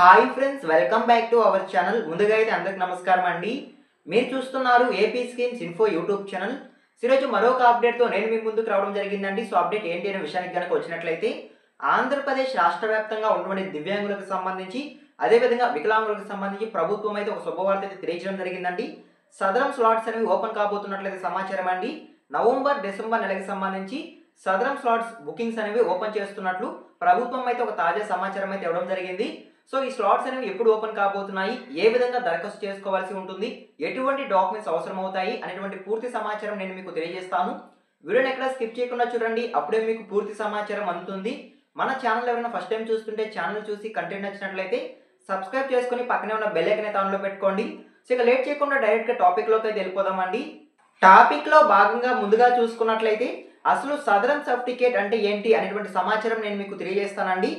Hi friends, welcome back to our channel. ముందుగా అయితే అందరికి నమస్కారం అండి. మీరు చూస్తున్నారు AP schemes info YouTube channel. ఈరోజు మరొక అప్డేట్తో నేను మీ ముందుకు రావడం జరిగిందండి. సో అప్డేట్ ఏంటి అనే విషయానికి కనుక వచ్చినట్లయితే, ఆంధ్రప్రదేశ్ రాష్ట్ర వ్యాప్తంగా ఉన్నటువంటి దివ్యాంగులకు సంబంధించి, అదేవిధంగా వికలాంగులకు సంబంధించి ప్రభుత్వం అయితే ఒక శుభవార్త అయితే తెలియజేయడం జరిగిందండి. సదరం స్లాట్స్ అనేవి ఓపెన్ కాబోతున్నట్లయితే సమాచారం అండి. నవంబర్ డిసెంబర్ నెలకి సంబంధించి సదరం స్లాట్స్ బుకింగ్స్ అనేవి ఓపెన్ చేస్తున్నట్లు ప్రభుత్వం అయితే ఒక తాజా సమాచారం అయితే ఇవ్వడం జరిగింది. సో ఈ స్లాట్స్ అనేవి ఎప్పుడు ఓపెన్ కాబోతున్నాయి, ఏ విధంగా దరఖాస్తు చేసుకోవాల్సి ఉంటుంది, ఎటువంటి డాక్యుమెంట్స్ అవసరం అవుతాయి అనేటువంటి పూర్తి సమాచారం నేను మీకు తెలియజేస్తాను. వీడియోని ఎక్కడ స్కిప్ చేయకుండా చూడండి, అప్పుడే మీకు పూర్తి సమాచారం అందుతుంది. మన ఛానల్ ఎవరైనా ఫస్ట్ టైం చూస్తుంటే ఛానల్ చూసి కంటెంట్ నచ్చినట్లయితే సబ్స్క్రైబ్ చేసుకొని పక్కనే ఉన్న బెల్ ఐకాన్ అయితే ఆన్లో పెట్టుకోండి. సో ఇక లేట్ చేయకుండా డైరెక్ట్గా టాపిక్లోకి అయితే వెళ్ళిపోదామండి. టాపిక్లో భాగంగా ముందుగా చూసుకున్నట్లయితే అసలు సదరం సర్టిఫికేట్ అంటే ఏంటి అనేటువంటి సమాచారం నేను మీకు తెలియజేస్తానండి.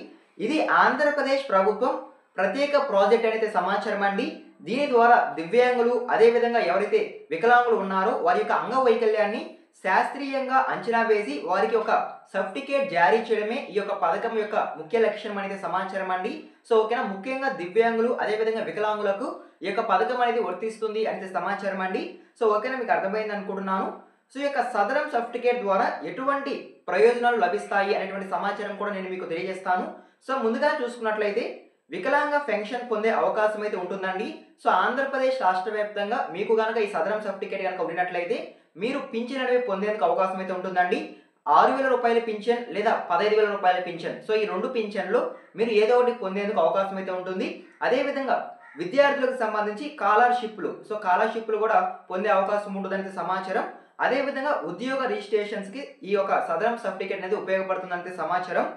ఇది ఆంధ్రప్రదేశ్ ప్రభుత్వం ప్రత్యేక ప్రాజెక్ట్ అనేది సమాచారం అండి. దీని ద్వారా దివ్యాంగులు, అదేవిధంగా ఎవరైతే వికలాంగులు ఉన్నారో వారి యొక్క అంగవైకల్యాన్ని శాస్త్రీయంగా అంచనా వేసి వారికి ఒక సర్టిఫికేట్ జారీ చేయడమే ఈ యొక్క పథకం యొక్క ముఖ్య లక్ష్యం అనేది సమాచారం అండి. సో ఓకేనా, ముఖ్యంగా దివ్యాంగులు అదేవిధంగా వికలాంగులకు ఈ యొక్క పథకం అనేది వర్తిస్తుంది అనేది సమాచారం అండి. సో ఓకేనా, మీకు అర్థమైంది అనుకుంటున్నాను. సో ఈ యొక్క సదరం సర్టిఫికేట్ ద్వారా ఎటువంటి ప్రయోజనాలు లభిస్తాయి అనేటువంటి సమాచారం కూడా నేను మీకు తెలియజేస్తాను. సో ముందుగా చూసుకున్నట్లయితే వికలాంగ పెన్షన్ పొందే అవకాశం అయితే ఉంటుందండి. సో ఆంధ్రప్రదేశ్ రాష్ట్ర వ్యాప్తంగా మీకు కనుక ఈ సదరం సర్టిఫికేట్ కనుక ఉన్నట్లయితే మీరు పింఛన్ అనేవి పొందేందుకు అవకాశం అయితే ఉంటుందండి. 6,000 రూపాయల పింఛన్ లేదా 15,000 రూపాయల పింఛన్, సో ఈ రెండు పింఛన్లు మీరు ఏదో ఒకటి పొందేందుకు అవకాశం అయితే ఉంటుంది. అదేవిధంగా విద్యార్థులకు సంబంధించి స్కాలర్షిప్లు కూడా పొందే అవకాశం ఉంటుందనే సమాచారం. అదేవిధంగా ఉద్యోగ రిజిస్ట్రేషన్స్కి ఈ యొక్క సదరం సర్టిఫికేట్ అనేది ఉపయోగపడుతుందంటే సమాచారం.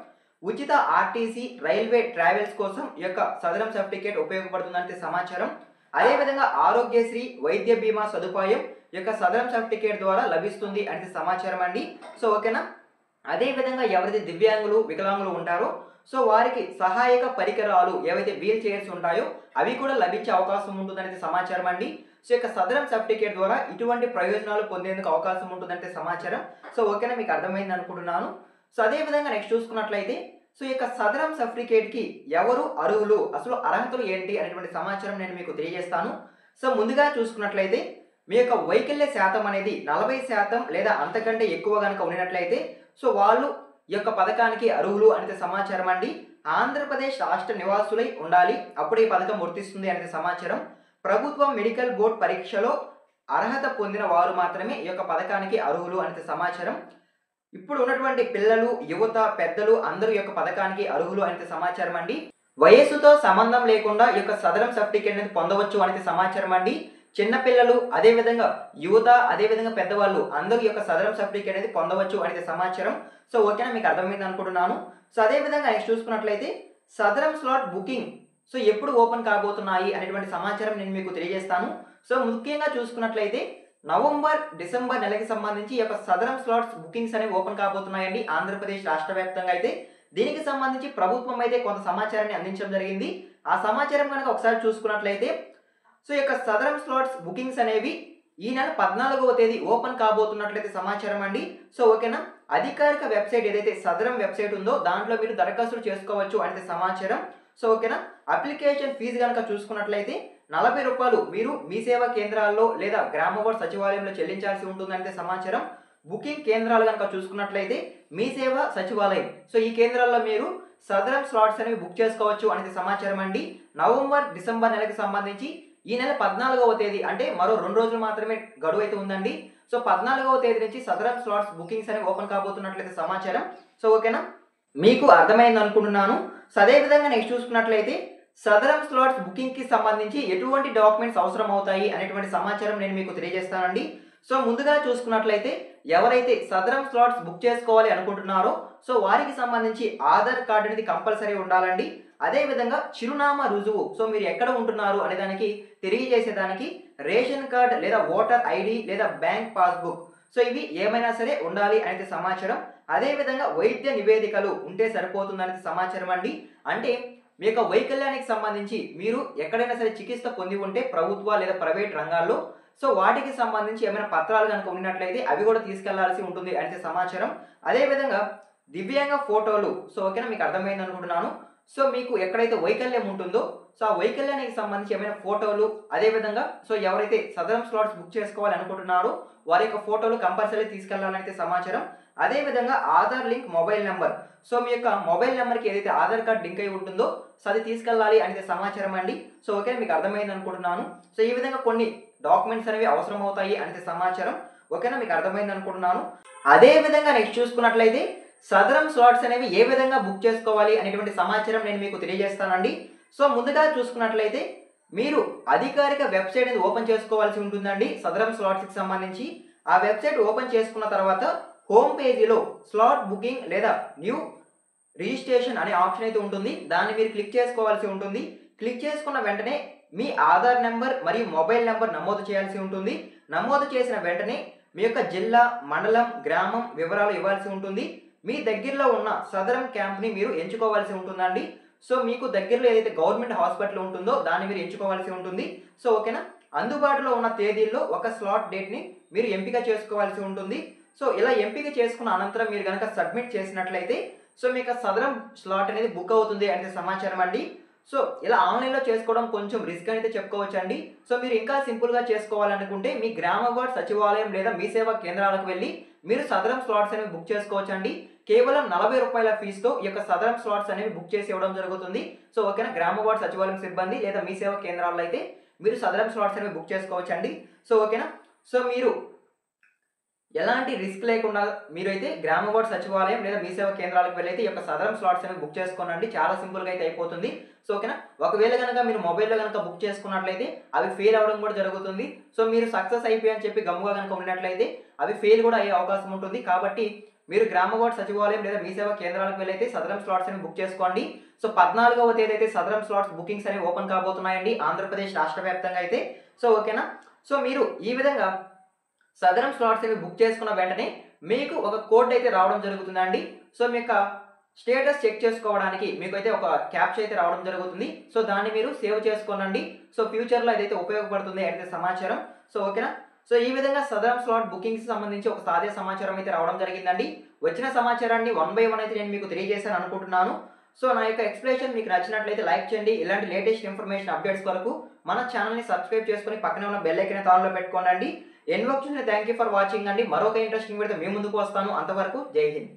ఉచిత ఆర్టీసీ, రైల్వే ట్రావెల్స్ కోసం ఈ యొక్క సదరం సర్టిఫికేట్ ఉపయోగపడుతుందంటే సమాచారం. అదేవిధంగా ఆరోగ్యశ్రీ, వైద్య బీమా సదుపాయం ఈ యొక్క సదరం సర్టిఫికేట్ ద్వారా లభిస్తుంది అంటే సమాచారం అండి. సో ఓకేనా, అదేవిధంగా ఎవరైతే దివ్యాంగులు, వికలాంగులు ఉంటారో సో వారికి సహాయక పరికరాలు ఏవైతే వీల్ చైర్స్ ఉంటాయో అవి కూడా లభించే అవకాశం ఉంటుందనేది సమాచారం అండి. సో యొక్క సదరం సర్టిఫికేట్ ద్వారా ఇటువంటి ప్రయోజనాలు పొందేందుకు అవకాశం ఉంటుందంటే సమాచారం. సో ఓకేనా, మీకు అర్థమైంది అనుకుంటున్నాను. సో అదేవిధంగా నెక్స్ట్ చూసుకున్నట్లయితే సో ఈ యొక్క సదరం సర్టిఫికేట్కి ఎవరు అర్హులు, అసలు అర్హతలు ఏంటి అనేటువంటి సమాచారం నేను మీకు తెలియజేస్తాను. సో ముందుగా చూసుకున్నట్లయితే మీ యొక్క వైకల్య శాతం అనేది 40% లేదా అంతకంటే ఎక్కువ కనుక ఉన్నట్లయితే సో వాళ్ళు ఈ యొక్క పథకానికి అర్హులు అనేది సమాచారం అండి. ఆంధ్రప్రదేశ్ రాష్ట్ర నివాసులై ఉండాలి, అప్పుడు ఈ పథకం వర్తిస్తుంది అనేది సమాచారం. ప్రభుత్వం మెడికల్ బోర్డు పరీక్షలో అర్హత పొందిన వారు మాత్రమే ఈ యొక్క పథకానికి అర్హులు అనేది సమాచారం. ఇప్పుడు ఉన్నటువంటి పిల్లలు, యువత, పెద్దలు అందరూ ఈ యొక్క పథకానికి అర్హులు అనేది సమాచారం అండి. వయస్సుతో సంబంధం లేకుండా ఈ యొక్క సదరం సర్టిఫికేట్ అనేది పొందవచ్చు అనేది సమాచారం అండి. చిన్నపిల్లలు, అదేవిధంగా యువత, అదేవిధంగా పెద్దవాళ్ళు అందరూ ఈ యొక్క సదరం సర్టిఫికేట్ అనేది పొందవచ్చు అనేది సమాచారం. సో ఓకేనా, మీకు అర్థమైంది అనుకుంటున్నాను. సో అదేవిధంగా నెక్స్ట్ చూసుకున్నట్లయితే సదరం స్లాట్ బుకింగ్ సో ఎప్పుడు ఓపెన్ కాబోతున్నాయి అనేటువంటి సమాచారం నేను మీకు తెలియజేస్తాను. సో ముఖ్యంగా చూసుకున్నట్లయితే నవంబర్ డిసెంబర్ నెలకి సంబంధించి ఈ యొక్క సదరం స్లాట్స్ బుకింగ్స్ అనేవి ఓపెన్ కాబోతున్నాయండి ఆంధ్రప్రదేశ్ రాష్ట్ర వ్యాప్తంగా. అయితే దీనికి సంబంధించి ప్రభుత్వం అయితే కొంత సమాచారాన్ని అందించడం జరిగింది. ఆ సమాచారం కనుక ఒకసారి చూసుకున్నట్లయితే సో ఈ యొక్క సదరం స్లాట్స్ బుకింగ్స్ అనేవి ఈ నెల 14వ తేదీ ఓపెన్ కాబోతున్నట్లయితే సమాచారం అండి. సో ఓకేనా, అధికారిక వెబ్సైట్ ఏదైతే సదరం వెబ్సైట్ ఉందో దాంట్లో మీరు దరఖాస్తులు చేసుకోవచ్చు అనేది సమాచారం. సో ఓకేనా, అప్లికేషన్ ఫీజు కనుక చూసుకున్నట్లయితే 40 రూపాయలు మీరు మీ సేవా కేంద్రాల్లో లేదా గ్రామ వార్డు సచివాలయంలో చెల్లించాల్సి ఉంటుందంటే సమాచారం. బుకింగ్ కేంద్రాలు కనుక చూసుకున్నట్లయితే మీ సేవ సచివాలయం, సో ఈ కేంద్రాల్లో మీరు సదరం స్లాట్స్ అనేవి బుక్ చేసుకోవచ్చు అనేది సమాచారం అండి. నవంబర్ డిసెంబర్ నెలకి సంబంధించి ఈ నెల 14వ తేదీ అంటే మరో 2 రోజులు మాత్రమే గడువు అయితే ఉందండి. సో 14వ తేదీ నుంచి సదరం స్లాట్స్ బుకింగ్స్ అనేవి ఓపెన్ కాబోతున్నట్లయితే సమాచారం. సో ఓకేనా, మీకు అర్థమైంది అనుకుంటున్నాను. సో అదేవిధంగా నెక్స్ట్ చూసుకున్నట్లయితే సదరం స్లాట్స్ బుకింగ్కి సంబంధించి ఎటువంటి డాక్యుమెంట్స్ అవసరం అవుతాయి అనేటువంటి సమాచారం నేను మీకు తెలియజేస్తానండి. సో ముందుగా చూసుకున్నట్లయితే ఎవరైతే సదరం స్లాట్స్ బుక్ చేసుకోవాలి అనుకుంటున్నారో సో వారికి సంబంధించి ఆధార్ కార్డు అనేది కంపల్సరీ ఉండాలండి. అదేవిధంగా చిరునామా రుజువు, సో మీరు ఎక్కడ ఉంటున్నారు అనే దానికి తెలియజేసేదానికి రేషన్ కార్డ్ లేదా ఓటర్ ఐడి లేదా బ్యాంక్ పాస్బుక్, సో ఇవి ఏమైనా సరే ఉండాలి అనేది సమాచారం. అదేవిధంగా వైద్య నివేదికలు ఉంటే సరిపోతుందనేది సమాచారం అండి. అంటే మీ యొక్క వైకల్యానికి సంబంధించి మీరు ఎక్కడైనా సరే చికిత్స పొంది ఉంటే ప్రభుత్వ లేదా ప్రైవేట్ రంగాల్లో సో వాటికి సంబంధించి ఏమైనా పత్రాలు కనుక ఉన్నట్లయితే అవి కూడా తీసుకెళ్లాల్సి ఉంటుంది అనేది సమాచారం. అదేవిధంగా దివ్యాంగ ఫోటోలు, సో ఓకేనా, మీకు అర్థమైంది అనుకుంటున్నాను. సో మీకు ఎక్కడైతే వైకల్యం ఉంటుందో సో ఆ వైకల్యానికి సంబంధించి ఏమైనా ఫోటోలు, అదేవిధంగా సో ఎవరైతే సదరం స్లాట్స్ బుక్ చేసుకోవాలి అనుకుంటున్నారో వారి యొక్క ఫోటోలు కంపల్సరీ తీసుకెళ్లాలనైతే సమాచారం. అదేవిధంగా Aadhaar link mobile number, so మీ యొక్క మొబైల్ నెంబర్కి ఏదైతే ఆధార్ కార్డ్ లింక్ అయి ఉంటుందో సో అది తీసుకెళ్ళాలి అనేది సమాచారం అండి. సో ఓకే, మీకు అర్థమైంది అనుకుంటున్నాను. సో ఈ విధంగా కొన్ని డాక్యుమెంట్స్ అనేవి అవసరం అవుతాయి అనేది సమాచారం. ఓకేనా, మీకు అర్థమైంది అనుకుంటున్నాను. అదే విధంగా నెక్స్ట్ చూసుకున్నట్లయితే సదరం స్లాట్స్ అనేవి ఏ విధంగా బుక్ చేసుకోవాలి అనేటువంటి సమాచారం నేను మీకు తెలియజేస్తానండి. సో ముందుగా చూసుకున్నట్లయితే మీరు అధికారిక వెబ్సైట్ అనేది ఓపెన్ చేసుకోవాల్సి ఉంటుందండి సదరం స్లాట్స్కి సంబంధించి. ఆ వెబ్సైట్ ఓపెన్ చేసుకున్న తర్వాత హోమ్ పేజీలో స్లాట్ బుకింగ్ లేదా న్యూ రిజిస్ట్రేషన్ అనే ఆప్షన్ అయితే ఉంటుంది. దాన్ని మీరు క్లిక్ చేసుకోవాల్సి ఉంటుంది. క్లిక్ చేసుకున్న వెంటనే మీ ఆధార్ నెంబర్ మరియు మొబైల్ నెంబర్ నమోదు చేయాల్సి ఉంటుంది. నమోదు చేసిన వెంటనే మీ యొక్క జిల్లా, మండలం, గ్రామం వివరాలు ఇవ్వాల్సి ఉంటుంది. మీ దగ్గరలో ఉన్న సదరం క్యాంప్ని మీరు ఎంచుకోవాల్సి ఉంటుందండి. సో మీకు దగ్గరలో ఏదైతే గవర్నమెంట్ హాస్పిటల్ ఉంటుందో దాన్ని మీరు ఎంచుకోవాల్సి ఉంటుంది. సో ఓకేనా, అందుబాటులో ఉన్న తేదీల్లో ఒక స్లాట్ డేట్ని మీరు ఎంపిక చేసుకోవాల్సి ఉంటుంది. సో ఇలా ఎంపిక చేసుకున్న అనంతరం మీరు కనుక సబ్మిట్ చేసినట్లయితే సో మీకు సదరం స్లాట్ అనేది బుక్ అవుతుంది అనేది సమాచారం అండి. సో ఇలా ఆన్లైన్లో చేసుకోవడం కొంచెం రిస్క్ అయితే చెప్పుకోవచ్చు అండి. సో మీరు ఇంకా సింపుల్గా చేసుకోవాలనుకుంటే మీ గ్రామ వార్డ్ సచివాలయం లేదా మీ సేవా కేంద్రాలకు వెళ్ళి మీరు సదరం స్లాట్స్ అనేవి బుక్ చేసుకోవచ్చు అండి. కేవలం 40 రూపాయల ఫీజుతో ఈ యొక్క సదరం స్లాట్స్ అనేవి బుక్ చేసి ఇవ్వడం జరుగుతుంది. సో ఓకేనా, గ్రామ వార్డ్ సచివాలయం సిబ్బంది లేదా మీ సేవా కేంద్రాల్లో అయితే మీరు సదరం స్లాట్స్ అనేవి బుక్ చేసుకోవచ్చు అండి. సో ఓకేనా, సో మీరు ఎలాంటి రిస్క్ లేకుండా మీరైతే గ్రామ వార్డ్ సచివాలయం లేదా మీ సేవా కేంద్రాలకు వెళ్ళైతే ఈ యొక్క సదరం స్లాట్స్ అనేవి బుక్ చేసుకోనండి. చాలా సింపుల్గా అయితే అయిపోతుంది. సో ఓకేనా, ఒకవేళ కనుక మీరు మొబైల్లో కనుక బుక్ చేసుకున్నట్లయితే అవి ఫెయిల్ అవ్వడం కూడా జరుగుతుంది. సో మీరు సక్సెస్ అయిపోయి అని చెప్పి గమ్ముగా కనుక ఉన్నట్లయితే అవి ఫెయిల్ కూడా అయ్యే అవకాశం ఉంటుంది. కాబట్టి మీరు గ్రామ వార్డ్ సచివాలయం లేదా మీ సేవా కేంద్రాలకు వెళ్ళైతే సదరం స్లాట్స్ అనేవి బుక్ చేసుకోండి. సో 14వ తేదీ అయితే సదరం స్లాట్స్ బుకింగ్స్ అనేవి ఓపెన్ కాబోతున్నాయండి ఆంధ్రప్రదేశ్ రాష్ట్ర వ్యాప్తంగా అయితే. సో ఓకేనా, సో మీరు ఈ విధంగా సదరం స్లాట్స్ అనేవి బుక్ చేసుకున్న వెంటనే మీకు ఒక కోడ్ అయితే రావడం జరుగుతుందండి. సో మీ యొక్క స్టేటస్ చెక్ చేసుకోవడానికి మీకు అయితే ఒక క్యాప్చర్ అయితే రావడం జరుగుతుంది. సో దాన్ని మీరు సేవ్ చేసుకోనండి. సో ఫ్యూచర్లో అదైతే ఉపయోగపడుతుంది అయితే సమాచారం. సో ఓకేనా, సో ఈ విధంగా సదరం స్లాట్ బుకింగ్స్ సంబంధించి ఒక తాజా సమాచారం అయితే రావడం జరిగిందండి. వచ్చిన సమాచారాన్ని 1 బై 1 అయితే నేను మీకు తెలియజేశాను అనుకుంటున్నాను. సో నా యొక్క ఎక్స్ప్లెనేషన్ మీకు నచ్చినట్లయితే లైక్ చేయండి. ఇలాంటి లేటెస్ట్ ఇన్ఫర్మేషన్ అప్డేట్స్ కొరకు మన ఛానల్ని సబ్స్క్రైబ్ చేసుకొని పక్కనే ఉన్న బెల్ ఐకాన్ ఆన్లో పెట్టుకోండి. ఎన్వర్క్ చూసిన థ్యాంక్ యూ ఫర్ వాచింగ్ అండి. మరొక ఇంట్రెస్టింగ్ వీడియోతో మీ ముందుకు వస్తాను. అంతవరకు జై హింద్.